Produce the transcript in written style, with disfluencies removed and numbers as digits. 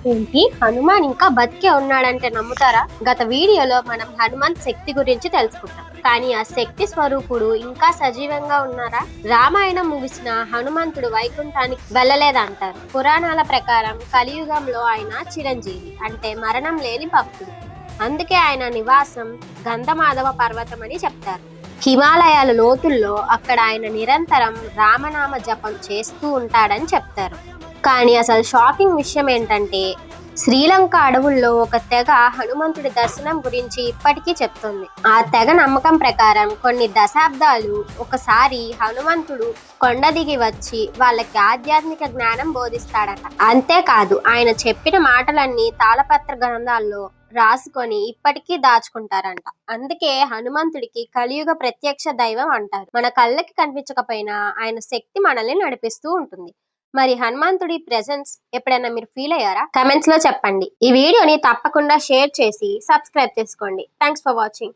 ఏంటి హనుమాన్ ఇంకా బతికే ఉన్నాడంటే నమ్ముతారా? గత వీడియోలో మనం హనుమంత్ శక్తి గురించి తెలుసుకుంటాం. కానీ ఆ శక్తి స్వరూపుడు ఇంకా సజీవంగా ఉన్నారా? రామాయణం ముగిసిన హనుమంతుడు వైకుంఠానికి వెళ్ళలేదంటారు. పురాణాల ప్రకారం కలియుగంలో ఆయన చిరంజీవి, అంటే మరణం లేని భక్తుడు. అందుకే ఆయన నివాసం గంధమాధవ పర్వతం అని చెప్తారు. హిమాలయాల లోతుల్లో అక్కడ ఆయన నిరంతరం రామనామ జపం చేస్తూ ఉంటాడని చెప్తారు. కానీ అసలు షాకింగ్ విషయం ఏంటంటే, శ్రీలంక అడవుల్లో ఒక తెగ హనుమంతుడి దర్శనం గురించి ఇప్పటికీ చెప్తుంది. ఆ తెగ నమ్మకం ప్రకారం కొన్ని దశాబ్దాలు ఒకసారి హనుమంతుడు కొండ దిగి వచ్చి వాళ్ళకి ఆధ్యాత్మిక జ్ఞానం బోధిస్తాడట. అంతేకాదు, ఆయన చెప్పిన మాటలన్నీ తాళపత్ర గ్రంథాల్లో రాసుకొని ఇప్పటికీ దాచుకుంటారంట. అందుకే హనుమంతుడికి కలియుగ ప్రత్యక్ష దైవం అంటారు. మన కళ్ళకి కనిపించకపోయినా ఆయన శక్తి మనల్ని నడిపిస్తూ ఉంటుంది. మరి హనుమంతుడి ప్రెజెన్స్ ఎప్పుడైనా మీరు ఫీల్ అయ్యారా? కమెంట్స్ లో చెప్పండి. ఈ వీడియోని తప్పకుండా షేర్ చేసి సబ్స్క్రైబ్ చేసుకోండి. Thanks for watching.